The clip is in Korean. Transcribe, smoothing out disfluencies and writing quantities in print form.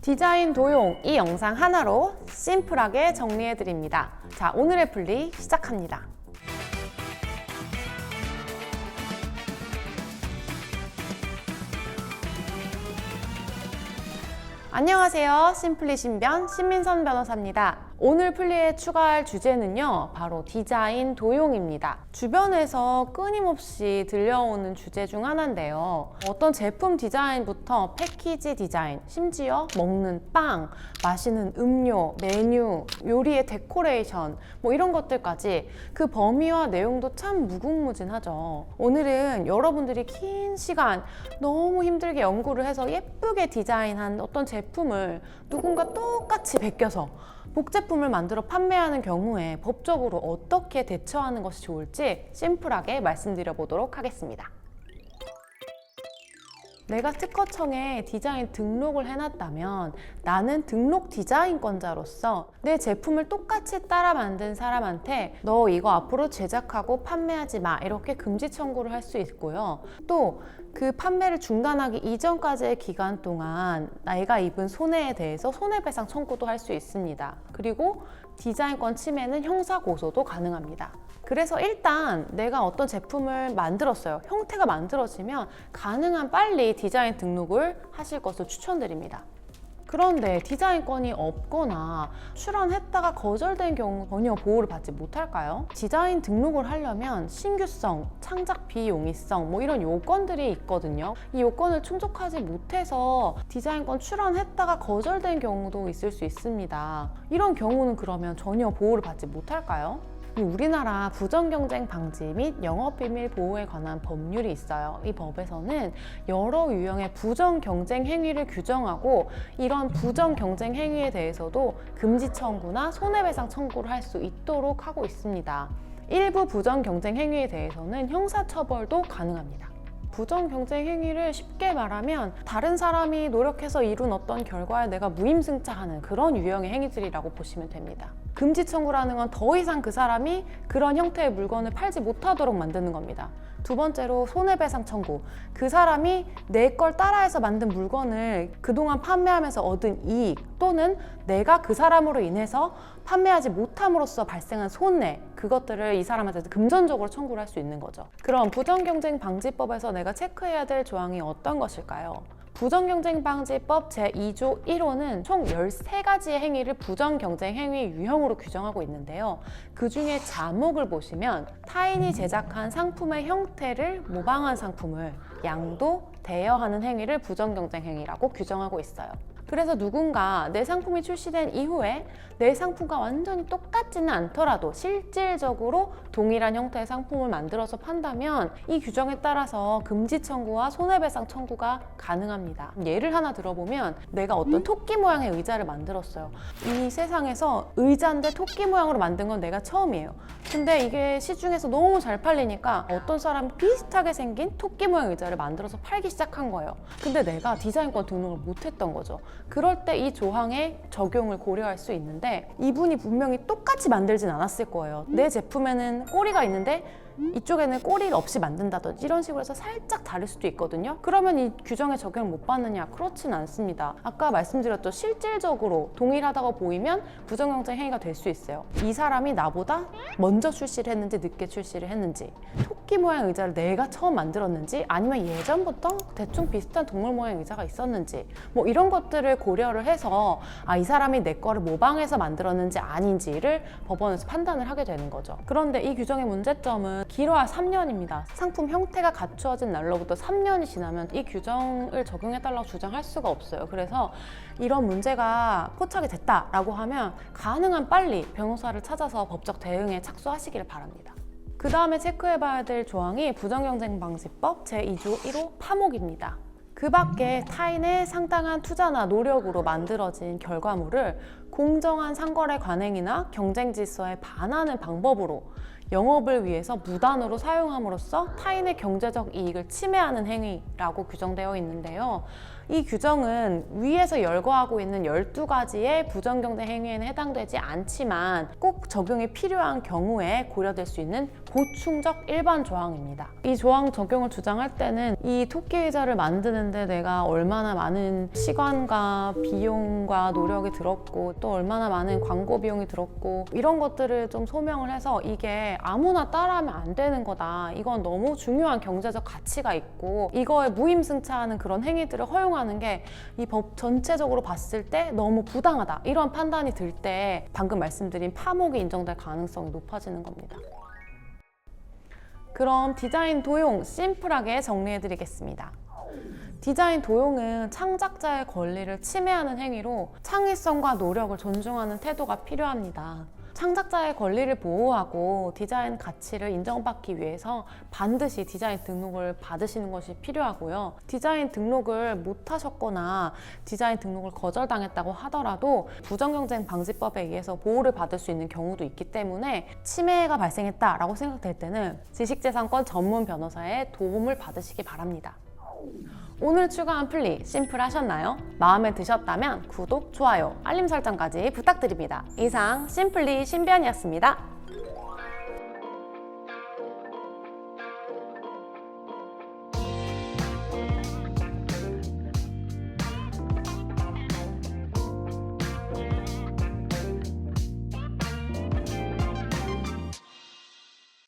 디자인 도용 이 영상 하나로 심플하게 정리해드립니다. 자, 오늘의 분리 시작합니다. 안녕하세요. 심플리 신변 신민선 변호사입니다. 오늘 플리에 추가할 주제는요, 바로 디자인 도용입니다. 주변에서 끊임없이 들려오는 주제 중 하나인데요. 어떤 제품 디자인부터 패키지 디자인, 심지어 먹는 빵, 마시는 음료, 메뉴, 요리의 데코레이션, 이런 것들까지 그 범위와 내용도 참 무궁무진하죠. 오늘은 여러분들이 긴 시간 너무 힘들게 연구를 해서 예쁘게 디자인한 어떤 제품을 누군가 똑같이 베껴서 복제품을 만들어 판매하는 경우에 법적으로 어떻게 대처하는 것이 좋을지 심플하게 말씀드려 보도록 하겠습니다. 내가 특허청에 디자인 등록을 해놨다면 나는 등록 디자인권자로서 내 제품을 똑같이 따라 만든 사람한테 너 이거 앞으로 제작하고 판매하지 마, 이렇게 금지 청구를 할 수 있고요. 또 그 판매를 중단하기 이전까지의 기간 동안 내가 입은 손해에 대해서 손해배상 청구도 할 수 있습니다. 그리고 디자인권 침해는 형사고소도 가능합니다. 그래서 일단 내가 어떤 제품을 만들었어요. 형태가 만들어지면 가능한 빨리 디자인 등록을 하실 것을 추천드립니다. 그런데 디자인권이 없거나 출원했다가 거절된 경우 전혀 보호를 받지 못할까요? 디자인 등록을 하려면 신규성, 창작 비용이성 이런 요건들이 있거든요. 이 요건을 충족하지 못해서 디자인권 출원했다가 거절된 경우도 있을 수 있습니다. 이런 경우는 그러면 전혀 보호를 받지 못할까요? 우리나라 부정경쟁 방지 및 영업비밀 보호에 관한 법률이 있어요. 이 법에서는 여러 유형의 부정경쟁 행위를 규정하고 이런 부정경쟁 행위에 대해서도 금지 청구나 손해배상 청구를 할 수 있도록 하고 있습니다. 일부 부정경쟁 행위에 대해서는 형사처벌도 가능합니다. 부정경쟁 행위를 쉽게 말하면 다른 사람이 노력해서 이룬 어떤 결과에 내가 무임승차하는 그런 유형의 행위들이라고 보시면 됩니다. 금지 청구라는 건 더 이상 그 사람이 그런 형태의 물건을 팔지 못하도록 만드는 겁니다. 두 번째로 손해배상 청구. 그 사람이 내 걸 따라해서 만든 물건을 그동안 판매하면서 얻은 이익 또는 내가 그 사람으로 인해서 판매하지 못함으로써 발생한 손해, 그것들을 이 사람한테 금전적으로 청구를 할 수 있는 거죠. 그럼 부정경쟁방지법에서 내가 체크해야 될 조항이 어떤 것일까요? 부정경쟁방지법 제2조 1호는 총 13가지의 행위를 부정경쟁 행위 유형으로 규정하고 있는데요. 그 중에 자목을 보시면 타인이 제작한 상품의 형태를 모방한 상품을 양도, 대여하는 행위를 부정경쟁 행위라고 규정하고 있어요. 그래서 누군가 내 상품이 출시된 이후에 내 상품과 완전히 똑같지는 않더라도 실질적으로 동일한 형태의 상품을 만들어서 판다면 이 규정에 따라서 금지 청구와 손해배상 청구가 가능합니다. 예를 하나 들어보면 내가 어떤 토끼 모양의 의자를 만들었어요. 이 세상에서 의자인데 토끼 모양으로 만든 건 내가 처음이에요. 근데 이게 시중에서 너무 잘 팔리니까 어떤 사람이 비슷하게 생긴 토끼 모양 의자를 만들어서 팔기 시작한 거예요. 근데 내가 디자인권 등록을 못했던 거죠. 그럴 때 이 조항의 적용을 고려할 수 있는데 이분이 분명히 똑같이 만들진 않았을 거예요. 내 제품에는 꼬리가 있는데 이쪽에는 꼬리가 없이 만든다든지 이런 식으로 해서 살짝 다를 수도 있거든요. 그러면 이 규정에 적용을 못 받느냐? 그렇진 않습니다. 아까 말씀드렸죠. 실질적으로 동일하다고 보이면 부정경쟁 행위가 될 수 있어요. 이 사람이 나보다 먼저 출시를 했는지 늦게 출시를 했는지, 토끼 모양 의자를 내가 처음 만들었는지, 아니면 예전부터 대충 비슷한 동물 모양 의자가 있었는지 이런 것들을 고려를 해서 이 사람이 내 거를 모방해서 만들었는지 아닌지를 법원에서 판단을 하게 되는 거죠. 그런데 이 규정의 문제점은 길어야 3년입니다. 상품 형태가 갖추어진 날로부터 3년이 지나면 이 규정을 적용해달라고 주장할 수가 없어요. 그래서 이런 문제가 포착이 됐다라고 하면 가능한 빨리 변호사를 찾아서 법적 대응에 착수하시기를 바랍니다. 그 다음에 체크해봐야 될 조항이 부정경쟁방지법 제2조 1호 파목입니다. 그 밖에 타인의 상당한 투자나 노력으로 만들어진 결과물을 공정한 상거래 관행이나 경쟁 질서에 반하는 방법으로 영업을 위해서 무단으로 사용함으로써 타인의 경제적 이익을 침해하는 행위라고 규정되어 있는데요. 이 규정은 위에서 열거하고 있는 12가지의 부정경제 행위에는 해당되지 않지만 꼭 적용이 필요한 경우에 고려될 수 있는 보충적 일반 조항입니다. 이 조항 적용을 주장할 때는 이 토끼 의자를 만드는데 내가 얼마나 많은 시간과 비용과 노력이 들었고 또 얼마나 많은 광고 비용이 들었고 이런 것들을 좀 소명을 해서 이게 아무나 따라하면 안 되는 거다. 이건 너무 중요한 경제적 가치가 있고 이거에 무임승차하는 그런 행위들을 허용하는 게 이 법 전체적으로 봤을 때 너무 부당하다. 이런 판단이 들 때 방금 말씀드린 파목이 인정될 가능성이 높아지는 겁니다. 그럼 디자인 도용 심플하게 정리해 드리겠습니다. 디자인 도용은 창작자의 권리를 침해하는 행위로 창의성과 노력을 존중하는 태도가 필요합니다. 창작자의 권리를 보호하고 디자인 가치를 인정받기 위해서 반드시 디자인 등록을 받으시는 것이 필요하고요. 디자인 등록을 못 하셨거나 디자인 등록을 거절당했다고 하더라도 부정경쟁 방지법에 의해서 보호를 받을 수 있는 경우도 있기 때문에 침해가 발생했다라고 생각될 때는 지식재산권 전문 변호사의 도움을 받으시기 바랍니다. 오늘 추가한 플리 심플하셨나요? 마음에 드셨다면 구독, 좋아요, 알림 설정까지 부탁드립니다. 이상 심플리 신변이었습니다.